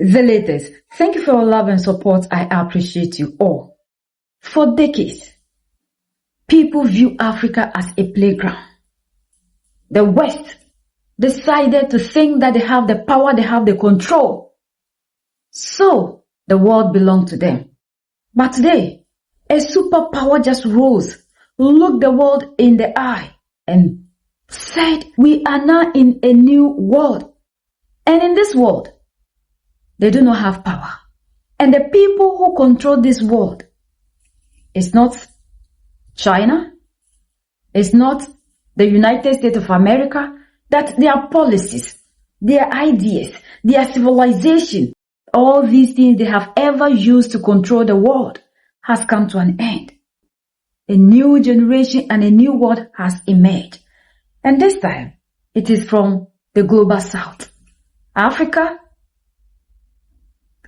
Validators, thank you for your love and support. I appreciate you all. For decades, people view Africa as a playground. The West decided to think that they have the power, they have the control. So, the world belonged to them. But today, a superpower just rose, looked the world in the eye, and said, we are now in a new world. And in this world, they do not have power. And the people who control this world is not China, it's not the United States of America, that their policies, their ideas, their civilization, all these things they have ever used to control the world has come to an end. A new generation and a new world has emerged. And this time, it is from the global south. Africa,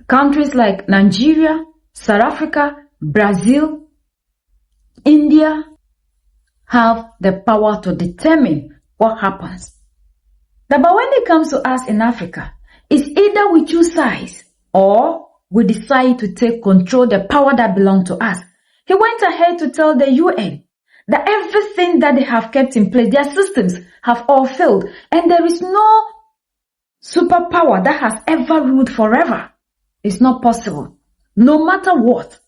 countries like Nigeria, South Africa, Brazil, India have the power to determine what happens. But when it comes to us in Africa, it's either we choose sides or we decide to take control the power that belongs to us. He went ahead to tell the UN that everything that they have kept in place, their systems have all failed, and there is no superpower that has ever ruled forever. It's not possible. No matter what,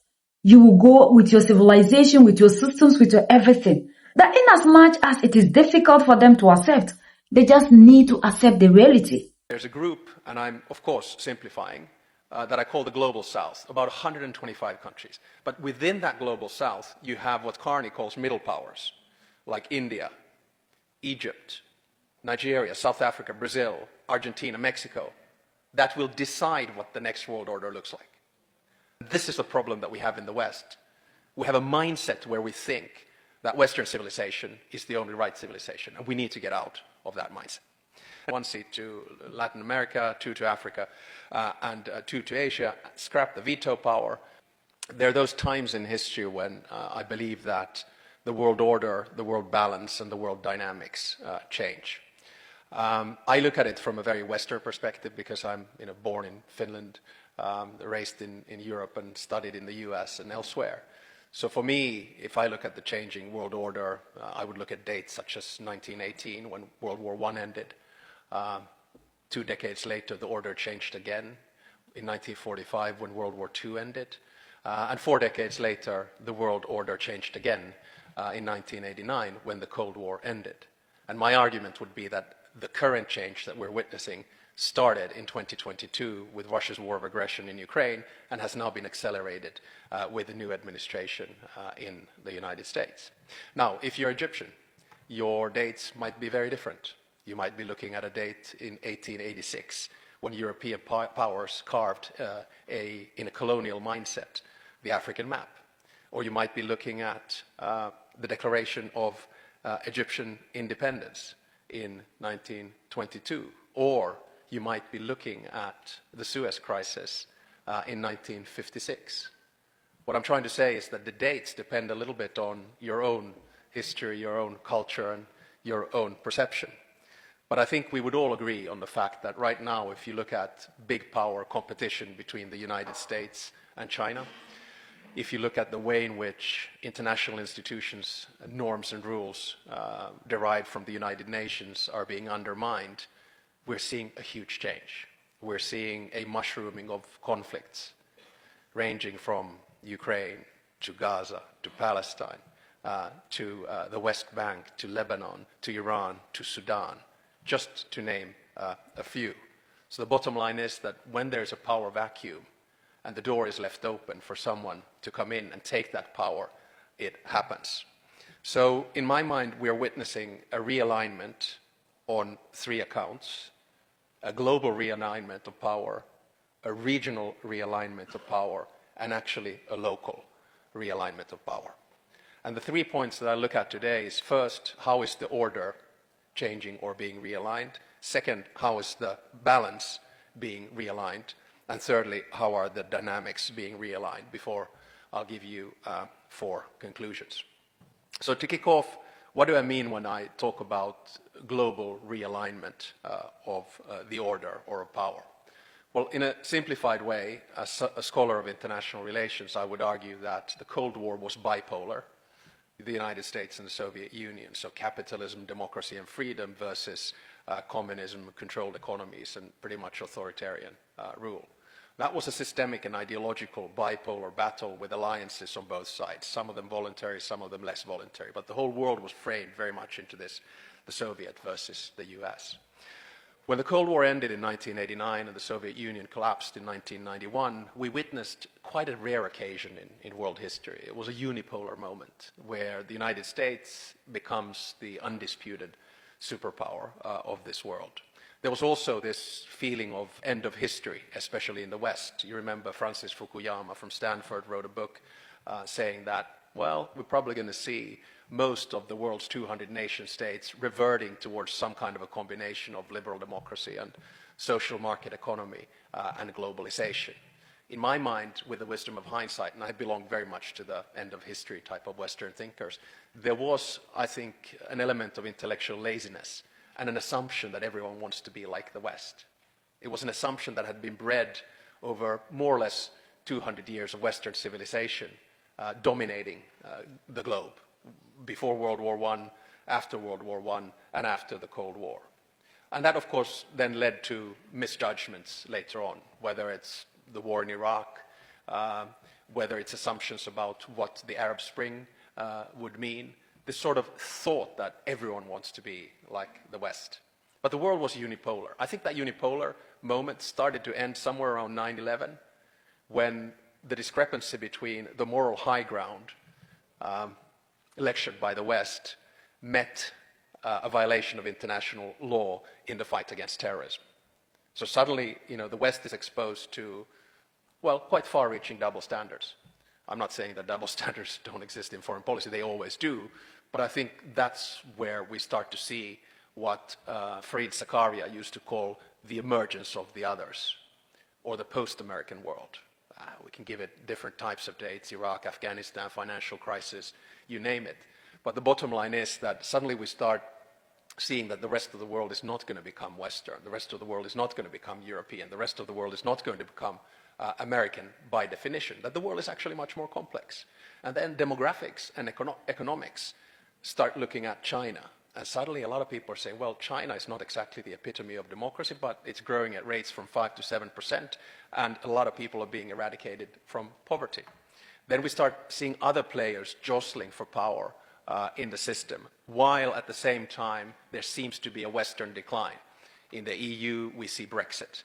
you will go with your civilization, with your systems, with your everything. That in as much as it is difficult for them to accept, they just need to accept the reality. There's a group, and I'm of course simplifying, that I call the Global South, about 125 countries. But within that Global South, you have what Carney calls middle powers, like India, Egypt, Nigeria, South Africa, Brazil, Argentina, Mexico, that will decide what the next world order looks like. This is the problem that we have in the West. We have a mindset where we think that Western civilization is the only right civilization, and we need to get out of that mindset. 1 seat to Latin America, 2 to Africa, and 2 to Asia. Scrap the veto power. There are those times in history when I believe that the world order, the world balance, and the world dynamics change. I look at it from a very Western perspective because I'm born in Finland, raised in Europe, and studied in the US and elsewhere. So for me, if I look at the changing world order, I would look at dates such as 1918, when World War I ended. 2 decades later, the order changed again in 1945 when World War II ended. And 4 decades later, the world order changed again in 1989 when the Cold War ended. And my argument would be that the current change that we're witnessing started in 2022 with Russia's war of aggression in Ukraine and has now been accelerated with the new administration in the United States. Now, if you're Egyptian, your dates might be very different. You might be looking at a date in 1886 when European powers carved in a colonial mindset the African map. Or you might be looking at the declaration of Egyptian independence in 1922. Or you might be looking at the Suez Crisis in 1956. What I'm trying to say is that the dates depend a little bit on your own history, your own culture, and your own perception. But I think we would all agree on the fact that right now, if you look at big power competition between the United States and China, if you look at the way in which international institutions, norms and rules derived from the United Nations are being undermined, we're seeing a huge change. We're seeing a mushrooming of conflicts, ranging from Ukraine to Gaza to Palestine, to the West Bank, to Lebanon, to Iran, to Sudan, just to name a few. So the bottom line is that when there's a power vacuum and the door is left open for someone to come in and take that power, it happens. So in my mind, we're witnessing a realignment on 3 accounts: a global realignment of power, a regional realignment of power, and actually a local realignment of power. And the 3 points that I look at today is, first, how is the order changing or being realigned? Second, how is the balance being realigned? And thirdly, how are the dynamics being realigned? Before I'll give you 4 conclusions. So to kick off, what do I mean when I talk about global realignment of the order or of power? Well, in a simplified way, as a scholar of international relations, I would argue that the Cold War was bipolar, the United States and the Soviet Union. So capitalism, democracy, and freedom versus communism, controlled economies, and pretty much authoritarian rule. That was a systemic and ideological bipolar battle with alliances on both sides, some of them voluntary, some of them less voluntary. But the whole world was framed very much into this, the Soviet versus the US. When the Cold War ended in 1989 and the Soviet Union collapsed in 1991, we witnessed quite a rare occasion in world history. It was a unipolar moment where the United States becomes the undisputed superpower of this world. There was also this feeling of end of history, especially in the West. You remember Francis Fukuyama from Stanford wrote a book saying that, well, we're probably going to see most of the world's 200 nation states reverting towards some kind of a combination of liberal democracy and social market economy and globalization. In my mind, with the wisdom of hindsight, and I belong very much to the end of history type of Western thinkers, there was, I think, an element of intellectual laziness and an assumption that everyone wants to be like the West. It was an assumption that had been bred over more or less 200 years of Western civilization dominating the globe, before World War I, after World War I, and after the Cold War. And that, of course, then led to misjudgments later on, whether it's the war in Iraq, whether it's assumptions about what the Arab Spring would mean, this sort of thought that everyone wants to be like the West. But the world was unipolar. I think that unipolar moment started to end somewhere around 9/11, when the discrepancy between the moral high ground lectured by the West met a violation of international law in the fight against terrorism. So suddenly, the West is exposed to, well, quite far-reaching double standards. I'm not saying that double standards don't exist in foreign policy, they always do, but I think that's where we start to see what Fareed Zakaria used to call the emergence of the others, or the post-American world. We can give it different types of dates: Iraq, Afghanistan, financial crisis, you name it. But the bottom line is that suddenly we start seeing that the rest of the world is not going to become Western, the rest of the world is not going to become European, the rest of the world is not going to become American by definition, that the world is actually much more complex. And then demographics and economics start looking at China. And suddenly a lot of people are saying, well, China is not exactly the epitome of democracy, but it's growing at rates from 5 to 7%, and a lot of people are being eradicated from poverty. Then we start seeing other players jostling for power in the system, while at the same time there seems to be a Western decline. In the EU, we see Brexit.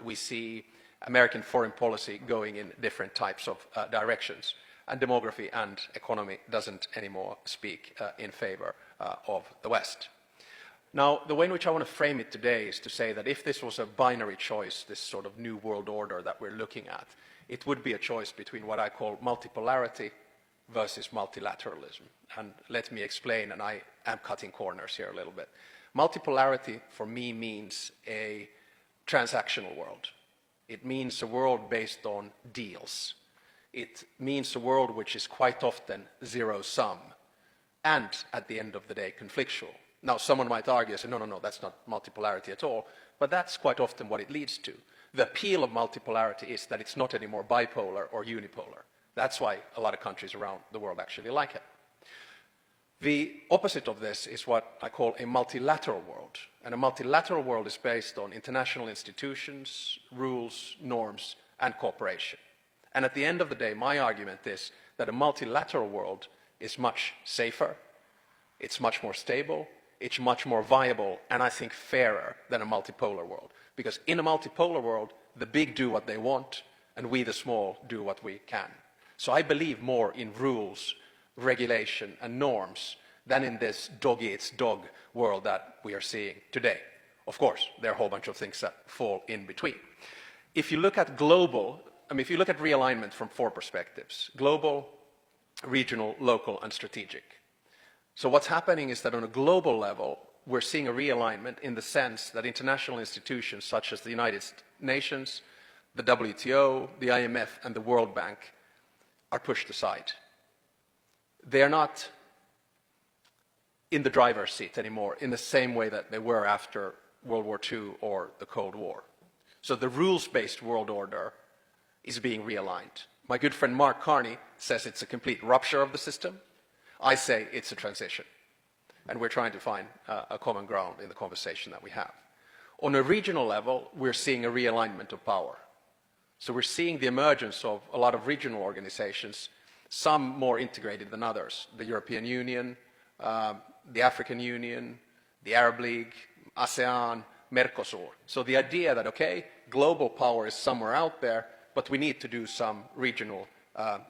We see American foreign policy going in different types of directions. And demography and economy doesn't anymore speak in favor of the West. Now, the way in which I want to frame it today is to say that if this was a binary choice, this sort of new world order that we're looking at, it would be a choice between what I call multipolarity versus multilateralism. And let me explain, and I am cutting corners here a little bit. Multipolarity for me means a transactional world. It means a world based on deals. It means a world which is quite often zero-sum and, at the end of the day, conflictual. Now, someone might argue, say, no, that's not multipolarity at all, but that's quite often what it leads to. The appeal of multipolarity is that it's not anymore bipolar or unipolar. That's why a lot of countries around the world actually like it. The opposite of this is what I call a multilateral world. And a multilateral world is based on international institutions, rules, norms, and cooperation. And at the end of the day, my argument is that a multilateral world is much safer, it's much more stable, it's much more viable, and I think fairer than a multipolar world. Because in a multipolar world, the big do what they want, and we, the small, do what we can. So I believe more in rules, regulation, and norms than in this dog-eats-dog world that we are seeing today. Of course, there are a whole bunch of things that fall in between. If you look at if you look at realignment from 4 perspectives: global, regional, local, and strategic. So what's happening is that on a global level, we're seeing a realignment in the sense that international institutions such as the United Nations, the WTO, the IMF, and the World Bank are pushed aside. They are not in the driver's seat anymore in the same way that they were after World War II or the Cold War. So the rules-based world order is being realigned. My good friend Mark Carney says it's a complete rupture of the system. I say it's a transition. And we're trying to find a common ground in the conversation that we have. On a regional level, we're seeing a realignment of power. So we're seeing the emergence of a lot of regional organizations, some more integrated than others. The European Union, the African Union, the Arab League, ASEAN, Mercosur. So the idea that, okay, global power is somewhere out there, but we need to do some regional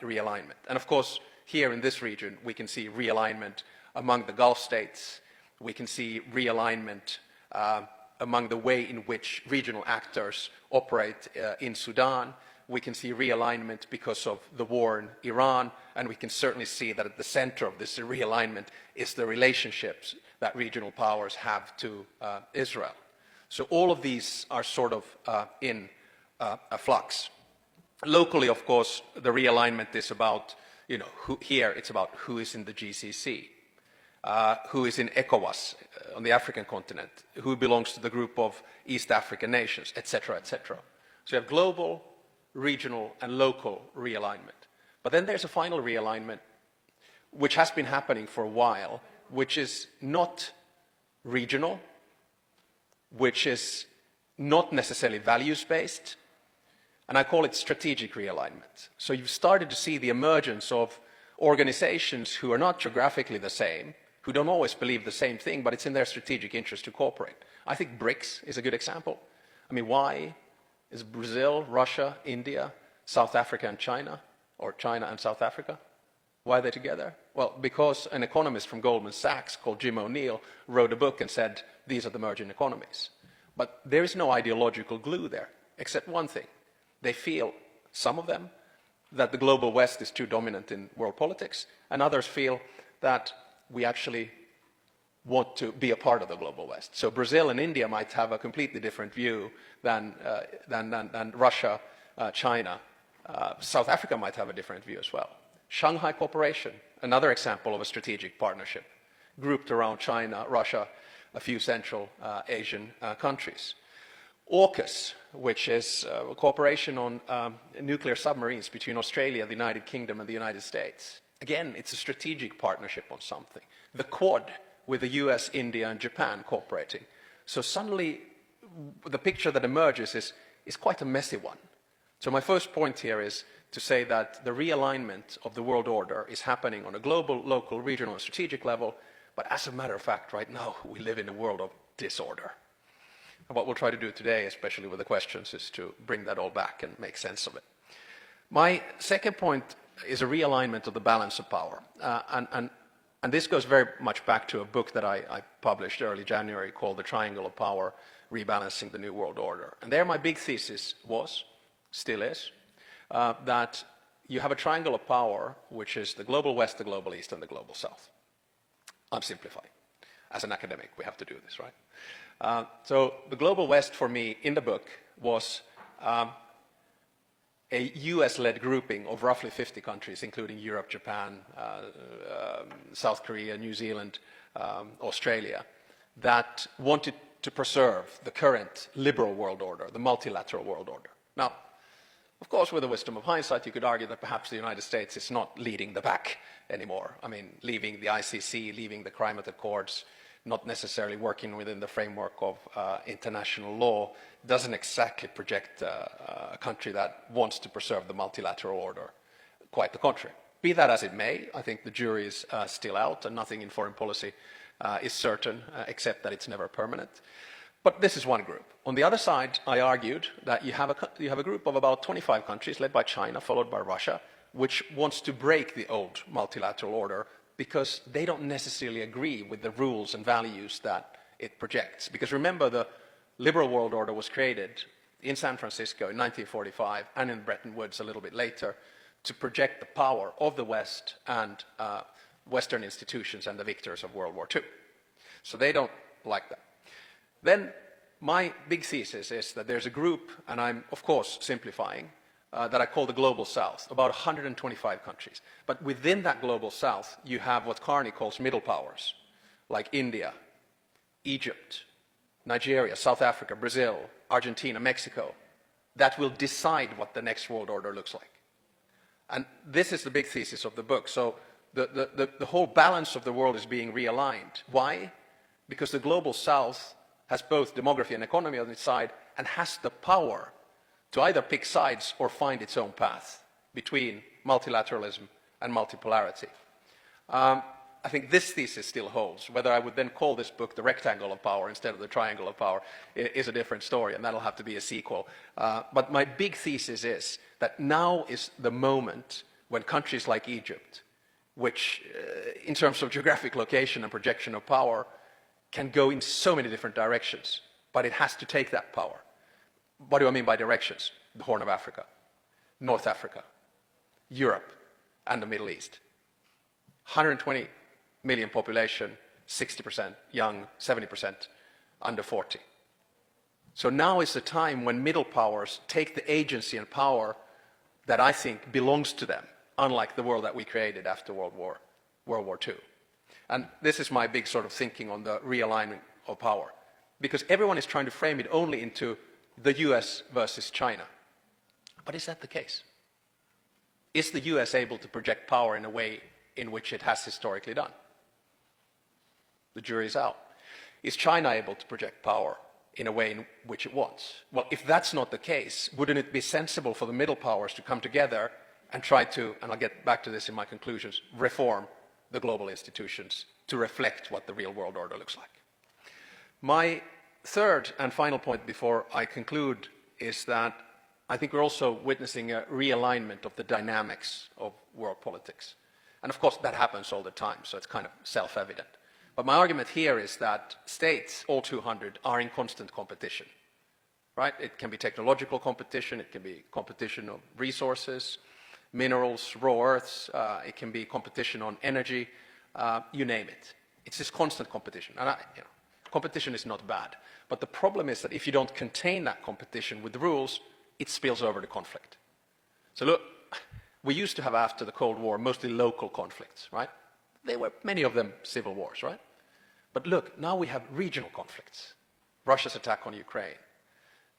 realignment. And of course, here in this region, we can see realignment among the Gulf states. We can see realignment among the way in which regional actors operate in Sudan. We can see realignment because of the war in Iran, and we can certainly see that at the center of this realignment is the relationships that regional powers have to Israel. So all of these are sort of in a flux. Locally, of course, the realignment is about, here it's about who is in the GCC, who is in ECOWAS on the African continent, who belongs to the group of East African nations, etc., etc. So you have global, regional, and local realignment. But then there's a final realignment, which has been happening for a while, which is not regional, which is not necessarily values-based, and I call it strategic realignment. So you've started to see the emergence of organizations who are not geographically the same, who don't always believe the same thing, but it's in their strategic interest to cooperate. I think BRICS is a good example. I mean, why is Brazil, Russia, India, South Africa and China, or China and South Africa? Why are they together? Well, because an economist from Goldman Sachs called Jim O'Neill wrote a book and said, these are the emerging economies. But there is no ideological glue there, except one thing. They feel, some of them, that the global West is too dominant in world politics, and others feel that we actually want to be a part of the global West. So Brazil and India might have a completely different view than Russia, China. South Africa might have a different view as well. Shanghai Cooperation, another example of a strategic partnership, grouped around China, Russia, a few Central Asian countries. AUKUS, which is a cooperation on nuclear submarines between Australia, the United Kingdom, and the United States. Again, it's a strategic partnership on something. The Quad, with the US, India, and Japan cooperating. So suddenly, the picture that emerges is quite a messy one. So my first point here is to say that the realignment of the world order is happening on a global, local, regional, and strategic level, but as a matter of fact, right now, we live in a world of disorder. And what we'll try to do today, especially with the questions, is to bring that all back and make sense of it. My second point is a realignment of the balance of power. And this goes very much back to a book that I published early January called The Triangle of Power, Rebalancing the New World Order. And there my big thesis was, still is, that you have a triangle of power, which is the global West, the global East, and the global South. I'm simplifying. As an academic, we have to do this, right? So the global West for me in the book was a US-led grouping of roughly 50 countries, including Europe, Japan, South Korea, New Zealand, Australia, that wanted to preserve the current liberal world order, the multilateral world order. Now, of course, with the wisdom of hindsight, you could argue that perhaps the United States is not leading the pack anymore. I mean, leaving the ICC, leaving the climate accords, not necessarily working within the framework of international law, doesn't exactly project a country that wants to preserve the multilateral order. Quite the contrary. Be that as it may, I think the jury is still out, and nothing in foreign policy is certain, except that it's never permanent. But this is one group. On the other side, I argued that you have a group of about 25 countries, led by China, followed by Russia, which wants to break the old multilateral order because they don't necessarily agree with the rules and values that it projects. Because remember, the liberal world order was created in San Francisco in 1945 and in Bretton Woods a little bit later to project the power of the West and Western institutions and the victors of World War II. So they don't like that. Then my big thesis is that there's a group, and I'm of course simplifying, that I call the Global South, about 125 countries. But within that Global South, you have what Carney calls middle powers, like India, Egypt, Nigeria, South Africa, Brazil, Argentina, Mexico, that will decide what the next world order looks like. And this is the big thesis of the book. So the whole balance of the world is being realigned. Why? Because the global south has both demography and economy on its side and has the power to either pick sides or find its own path between multilateralism and multipolarity. I think this thesis still holds. Whether I would then call this book The Rectangle of Power instead of The Triangle of Power is a different story, and that'll have to be a sequel. But my big thesis is that now is the moment when countries like Egypt, which in terms of geographic location and projection of power, can go in so many different directions, but it has to take that power. What do I mean by directions? The Horn of Africa, North Africa, Europe, and the Middle East. 120 million population, 60% young, 70% under 40. So now is the time when middle powers take the agency and power that I think belongs to them, unlike the world that we created after World War II. And this is my big sort of thinking on the realignment of power. Because everyone is trying to frame it only into the US versus China. But is that the case? Is the US able to project power in a way in which it has historically done? The jury's out. Is China able to project power in a way in which it wants? Well, if that's not the case, wouldn't it be sensible for the middle powers to come together and try to, and I'll get back to this in my conclusions, reform the global institutions to reflect what the real world order looks like? My third and final point before I conclude is that I think we're also witnessing a realignment of the dynamics of world politics. And of course, that happens all the time, so it's kind of self-evident. But my argument here is that states, all 200, are in constant competition, right? It can be technological competition, it can be competition of resources, minerals, raw earths, it can be competition on energy, you name it. It's this constant competition. And competition is not bad. But the problem is that if you don't contain that competition with the rules, it spills over to conflict. So look, we used to have after the Cold War mostly local conflicts, right? They were, many of them, civil wars, right? But look, now we have regional conflicts. Russia's attack on Ukraine,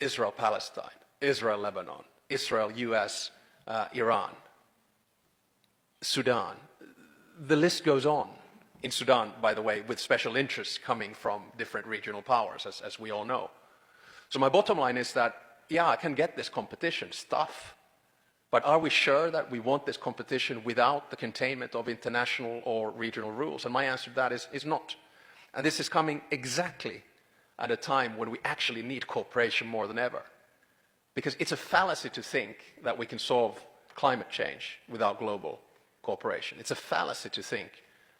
Israel-Palestine, Israel-Lebanon, Israel-US, Iran, Sudan. The list goes on. In Sudan, by the way, with special interests coming from different regional powers, as we all know. So my bottom line is that, yeah, I can get this competition stuff, but are we sure that we want this competition without the containment of international or regional rules? And my answer to that is not. And this is coming exactly at a time when we actually need cooperation more than ever. Because it's a fallacy to think that we can solve climate change without global cooperation. It's a fallacy to think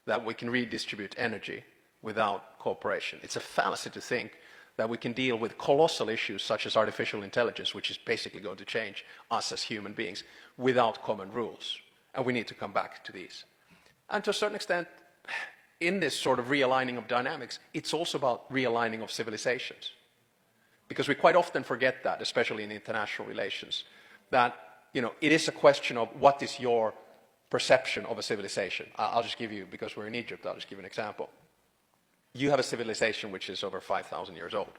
that we can redistribute energy without cooperation. It's a fallacy to think that we can deal with colossal issues such as artificial intelligence, which is basically going to change us as human beings, without common rules. And we need to come back to these. And to a certain extent, in this sort of realigning of dynamics, it's also about realigning of civilizations. Because we quite often forget that, especially in international relations, that it is a question of what is your perception of a civilization. I'll just give you, because we're in Egypt, I'll just give you an example. You have a civilization which is over 5,000 years old.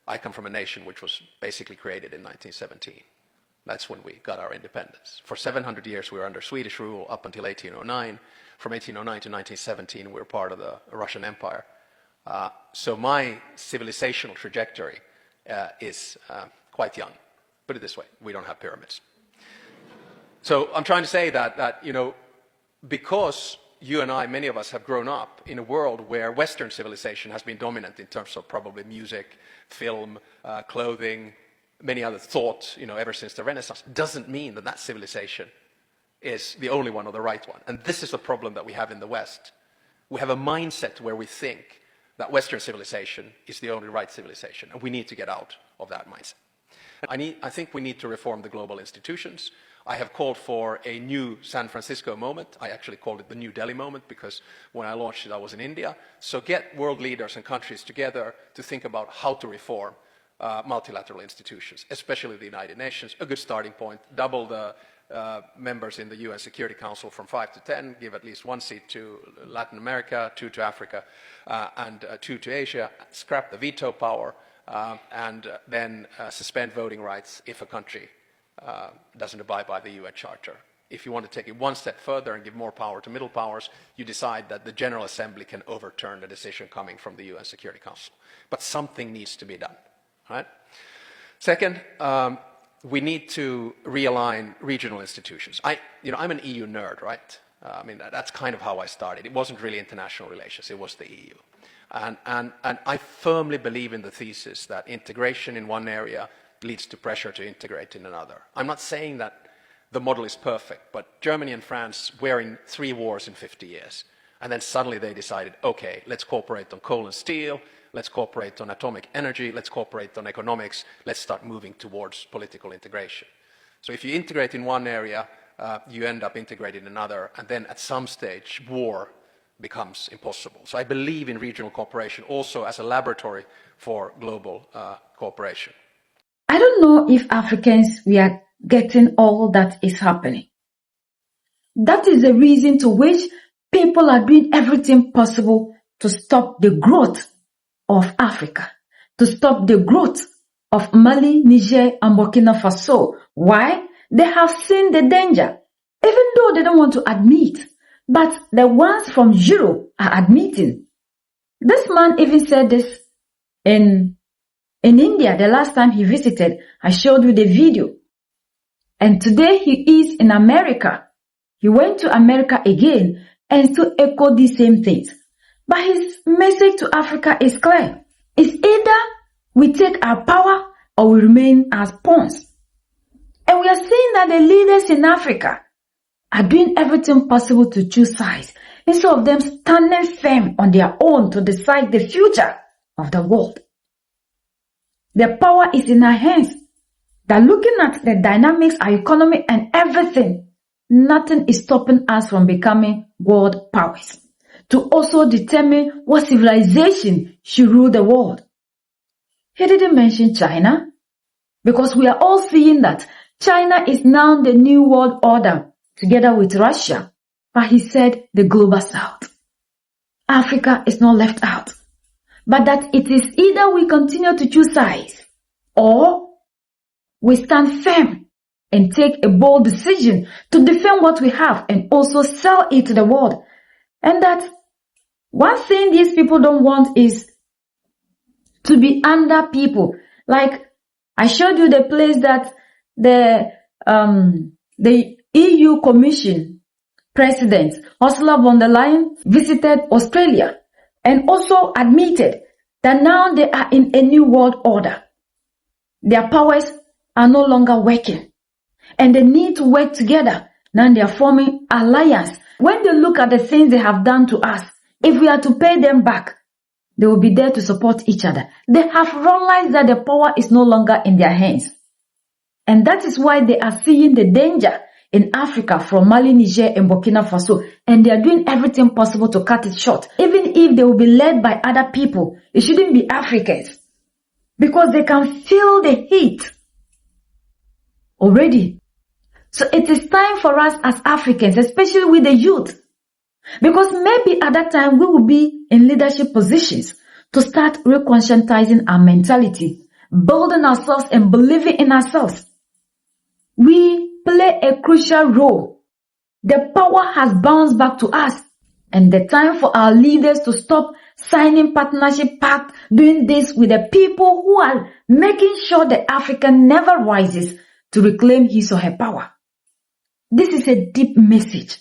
I come from a nation which was basically created in 1917. That's when we got our independence. For 700 years we were under Swedish rule up until 1809. From 1809 to 1917 we were part of the Russian Empire. So my civilizational trajectory is quite young. Put it this way, we don't have pyramids. So I'm trying to say that because you and I, many of us, have grown up in a world where Western civilization has been dominant in terms of probably music, film, clothing, many other thoughts, ever since the Renaissance, doesn't mean that civilization is the only one or the right one. And this is the problem that we have in the West. We have a mindset where we think that Western civilization is the only right civilization, and we need to get out of that mindset. I think we need to reform the global institutions. I have called for a new San Francisco moment. I actually called it the New Delhi moment because when I launched it, I was in India. So get world leaders and countries together to think about how to reform multilateral institutions, especially the United Nations. A good starting point, double the members in the UN Security Council from 5 to 10, give at least 1 seat to Latin America, 2 to Africa, and 2 to Asia, scrap the veto power, and then suspend voting rights if a country doesn't abide by the UN Charter. If you want to take it one step further and give more power to middle powers, you decide that the General Assembly can overturn a decision coming from the UN Security Council. But something needs to be done, right? Second, we need to realign regional institutions. I'm an EU nerd, right? I mean, that's kind of how I started. It wasn't really international relations, it was the EU. And I firmly believe in the thesis that integration in one area leads to pressure to integrate in another. I'm not saying that the model is perfect, but Germany and France were in 3 wars in 50 years. And then suddenly they decided, okay, let's cooperate on coal and steel, let's cooperate on atomic energy, let's cooperate on economics, let's start moving towards political integration. So if you integrate in one area, you end up integrating in another, and then at some stage, war becomes impossible. So I believe in regional cooperation also as a laboratory for global cooperation. I don't know if Africans, we are getting all that is happening. That is the reason to which people are doing everything possible to stop the growth of Africa, to stop the growth of Mali, Niger, and Burkina Faso. Why? They have seen the danger, even though they don't want to admit. But the ones from Europe are admitting. This man even said this in India the last time he visited. I showed you the video. And today he is in America. He went to America again and still echoed the same things. But his message to Africa is clear. It's either we take our power or we remain as pawns. And we are seeing that the leaders in Africa are doing everything possible to choose sides instead of them standing firm on their own to decide the future of the world. The power is in our hands. That looking at the dynamics, our economy and everything, nothing is stopping us from becoming world powers. To also determine what civilization should rule the world. He didn't mention China, because we are all seeing that China is now the new world order together with Russia. But he said the global south. Africa is not left out. But that it is either we continue to choose sides or we stand firm and take a bold decision to defend what we have and also sell it to the world. And that one thing these people don't want is to be under people. Like I showed you the place that the EU Commission President Ursula von der Leyen visited Australia and also admitted that now they are in a new world order. Their powers are no longer working and they need to work together. Now they are forming alliance. When they look at the things they have done to us, if we are to pay them back, they will be there to support each other. They have realized that the power is no longer in their hands. And that is why they are seeing the danger in Africa from Mali, Niger, and Burkina Faso. And they are doing everything possible to cut it short. Even if they will be led by other people, it shouldn't be Africans. Because they can feel the heat already. So it is time for us as Africans, especially with the youth. Because maybe at that time we will be in leadership positions to start reconscientizing our mentality, building ourselves and believing in ourselves. We play a crucial role. The power has bounced back to us, and the time for our leaders to stop signing partnership pact, doing this with the people who are making sure the African never rises to reclaim his or her power. This is a deep message.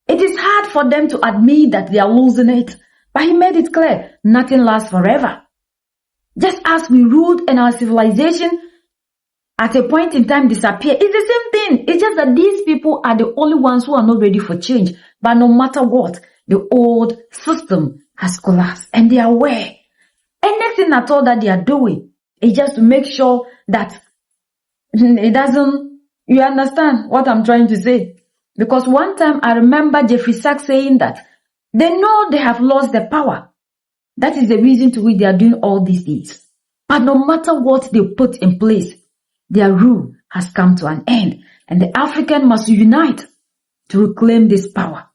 It is hard for them to admit that they are losing it, but he made it clear, nothing lasts forever. Just as we ruled and our civilization at a point in time disappear, it's the same thing. It's just that these people are the only ones who are not ready for change. But no matter what, the old system has collapsed and they are aware. Anything at all that they are doing is just to make sure that it doesn't, you understand what I'm trying to say? Because one time I remember Jeffrey Sachs saying that they know they have lost their power. That is the reason to which they are doing all these things. But no matter what they put in place, their rule has come to an end. And the African must unite to reclaim this power.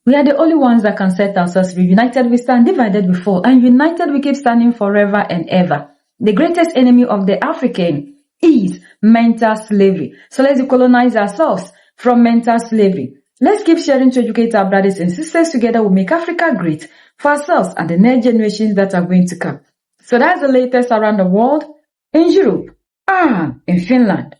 We are the only ones that can set ourselves free. United we stand, divided we fall, and united we keep standing forever and ever. The greatest enemy of the African is mental slavery. So let's decolonize ourselves from mental slavery. Let's keep sharing to educate our brothers and sisters. Together we'll make Africa great for ourselves and the next generations that are going to come. So that's the latest around the world, in Europe and in Finland.